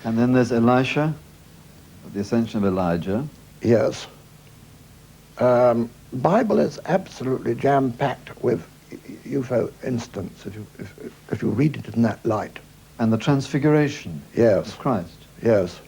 And then there's Elisha, the ascension of Elijah. Yes. Bible is absolutely jam-packed with UFO incidents if you read it in that light. And the transfiguration Yes. of Christ. Yes.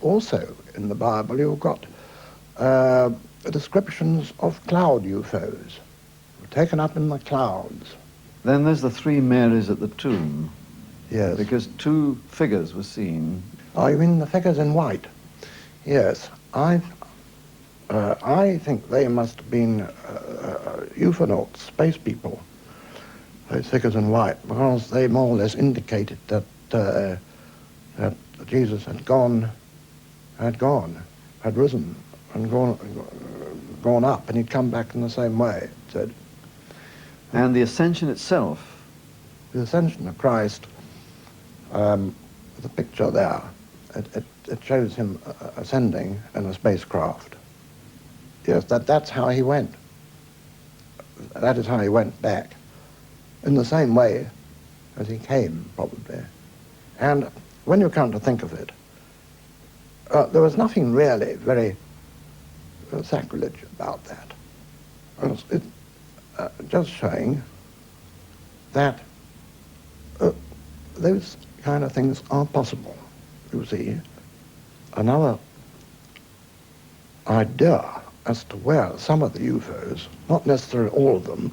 Also in the Bible you've got descriptions of cloud UFOs, taken up in the clouds. Then there's the three Marys at the tomb. Yes. Because two figures were seen. Oh, you mean the figures in white? Yes. I think they must have been ufonauts, space people, those figures in white, because they more or less indicated that that Jesus had risen and gone up, and he'd come back in the same way, it said. And the ascension itself. The ascension of Christ, the picture there, it shows him ascending in a spacecraft. Yes, that's how he went. That is how he went back, in the same way as he came, probably. And when you come to think of it, there was nothing really very sacrilege about that. It's just showing that those kind of things are possible, you see. Another idea as to where some of the UFOs, not necessarily all of them,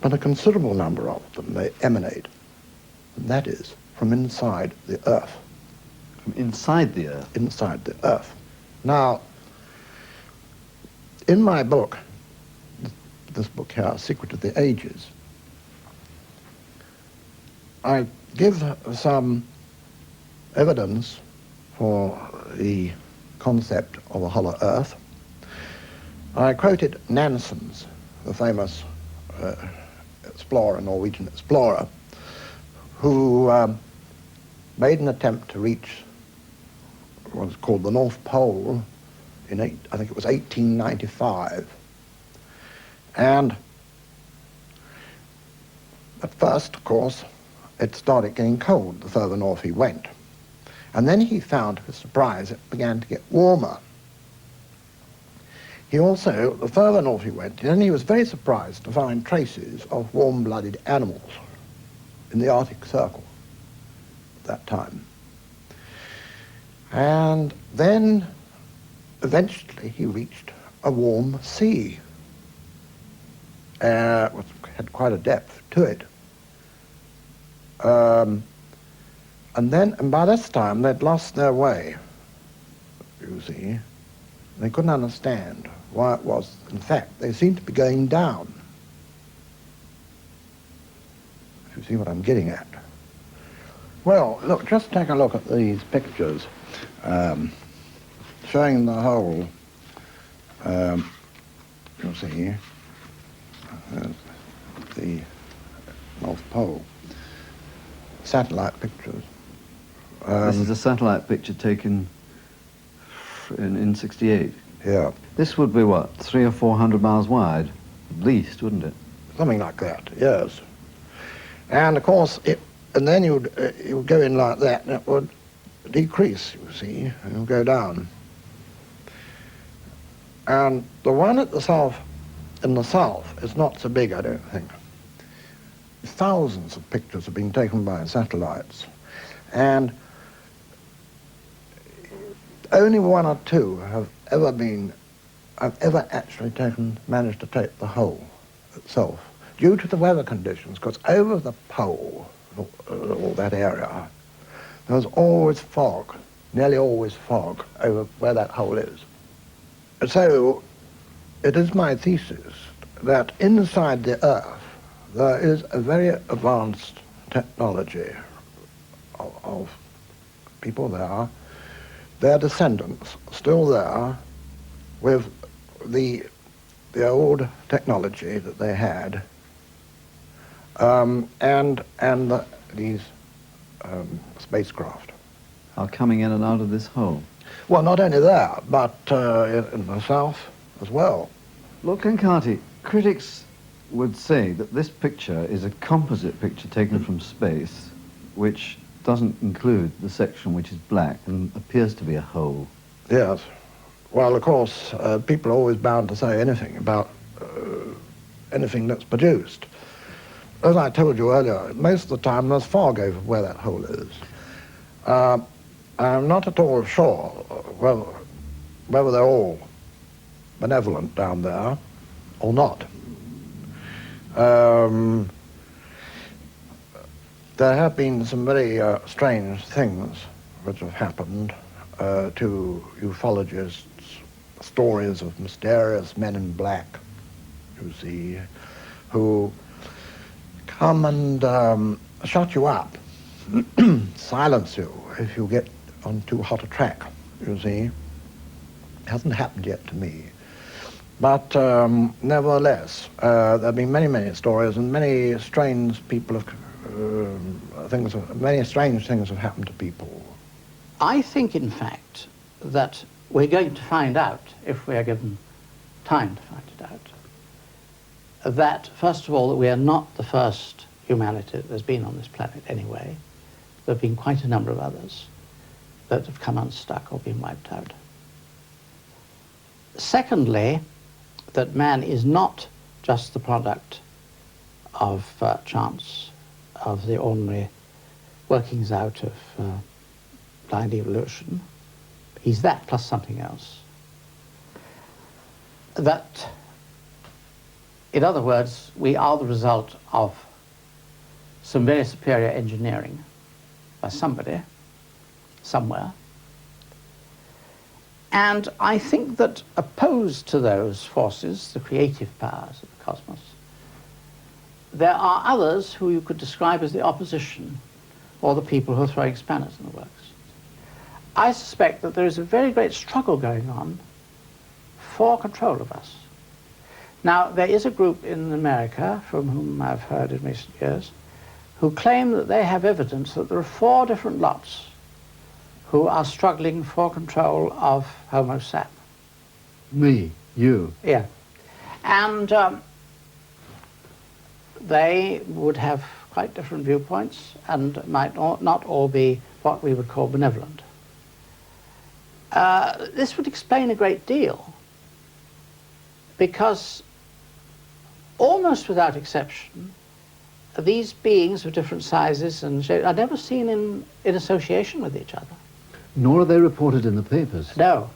but a considerable number of them, they emanate. And that is from inside the Earth. From inside the Earth? Inside the Earth. Now, in my book, this book here, Secret of the Ages, I give some evidence for the concept of a hollow Earth. I quoted Nansen's, the famous explorer, Norwegian explorer, who made an attempt to reach what was called the North Pole in, I think it was 1895. And at first, of course, it started getting cold the further north he went. And then he found, to his surprise, it began to get warmer. He also, the further north he went, then he was very surprised to find traces of warm-blooded animals in the Arctic Circle at that time. And then, eventually, he reached a warm sea, which had quite a depth to it. And by this time, they'd lost their way, you see. They couldn't understand why it was. In fact, they seemed to be going down. If you see what I'm getting at. Well, look, just take a look at these pictures showing the whole, you'll see, the North Pole. Satellite pictures. This is a satellite picture taken in 68. Yeah. This would be what, 300 or 400 miles wide, at least, wouldn't it? Something like that, yes. And of course, and then you would go in like that, and it would decrease, you see, and it would go down. And the one at the south, in the south, is not so big, I don't think. Thousands of pictures have been taken by satellites, and only one or two have ever actually managed to take the whole itself, due to the weather conditions, because over the pole, all that area, there was always fog, nearly always fog, over where that hole is. So, it is my thesis that inside the Earth, there is a very advanced technology of people there, their descendants still there, with the old technology that they had, and these spacecraft. Are coming in and out of this hole. Well, not only there, but in the south as well. Look, Kankati, critics would say that this picture is a composite picture taken from space, which doesn't include the section which is black and appears to be a hole. Yes. Well, of course, people are always bound to say anything about anything that's produced. As I told you earlier, most of the time there's fog over where that hole is. I'm not at all sure whether they're all benevolent down there or not. There have been some very strange things which have happened to ufologists, stories of mysterious men in black, you see, who come and shut you up, silence you if you get on too hot a track, you see. It hasn't happened yet to me. But nevertheless, there have been many, many stories, and many strange people have many strange things have happened to people. I think, in fact, that we're going to find out, if we are given time to find it out, that, first of all, that we are not the first humanity that has been on this planet anyway. There have been quite a number of others that have come unstuck or been wiped out. Secondly, that man is not just the product of chance, of the ordinary workings out of blind evolution. He's that plus something else. That, in other words, we are the result of some very superior engineering by somebody, somewhere. And I think that opposed to those forces, the creative powers of the cosmos, there are others who you could describe as the opposition, or the people who are throwing spanners in the works. I suspect that there is a very great struggle going on for control of us. Now, there is a group in America, from whom I've heard in recent years, who claim that they have evidence that there are 4 different lots who are struggling for control of Homo sap. Me, you. Yeah. And they would have quite different viewpoints and might not all be what we would call benevolent. This would explain a great deal, because almost without exception, these beings of different sizes and shapes are never seen in association with each other. Nor are they reported in the papers. No.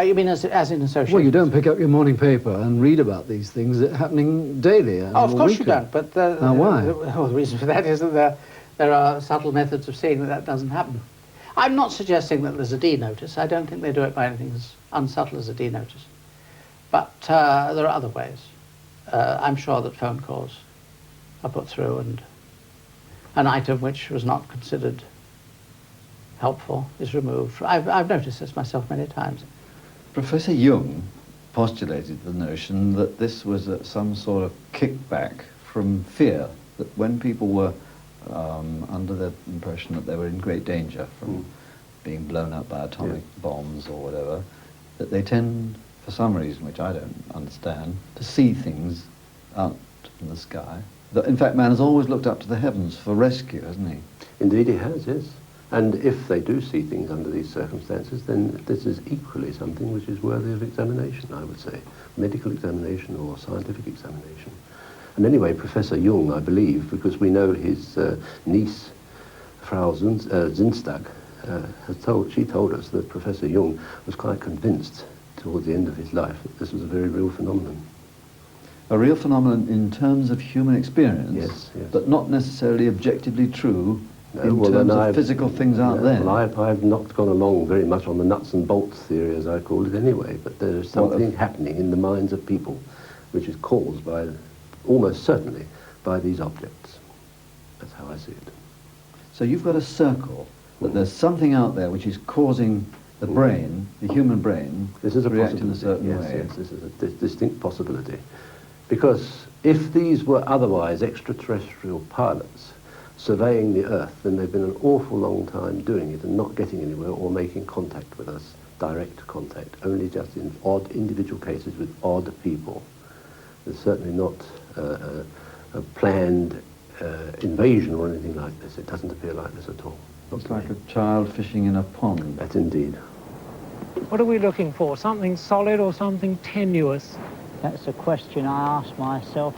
You mean as in association? Well, you don't pick up your morning paper and read about these things happening daily. Oh, of course you don't. But now, why? The reason for that is that there are subtle methods of seeing that that doesn't happen. I'm not suggesting that there's a D notice. I don't think they do it by anything as unsubtle as a D notice. But there are other ways. I'm sure that phone calls are put through, and an item which was not considered helpful is removed. I've noticed this myself many times. Professor Jung postulated the notion that this was some sort of kickback from fear, that when people were under the impression that they were in great danger from being blown up by atomic bombs or whatever, that they tend, for some reason which I don't understand, to see things out in the sky. That, in fact, man has always looked up to the heavens for rescue, hasn't he? Indeed he has, yes. And if they do see things under these circumstances, then this is equally something which is worthy of examination, I would say. Medical examination or scientific examination. And anyway, Professor Jung, I believe, because we know his niece, Frau Zinstag, she told us that Professor Jung was quite convinced towards the end of his life that this was a very real phenomenon. A real phenomenon in terms of human experience, yes. But not necessarily objectively true in well, terms of physical things out there. Well, I've not gone along very much on the nuts and bolts theory, as I call it anyway, but there's something happening in the minds of people which is caused by, almost certainly, by these objects. That's how I see it. So you've got a circle, that there's something out there which is causing the brain, the human brain, this is to a react in a certain yes, way. Yes, this is a distinct possibility. Because if these were otherwise extraterrestrial pilots surveying the Earth, then they've been an awful long time doing it and not getting anywhere or making contact with us, direct contact, only just in odd individual cases with odd people. There's certainly not a planned invasion or anything like this. It doesn't appear like this at all. It's like a child fishing in a pond. That's indeed. What are we looking for? Something solid or something tenuous? That's a question I ask myself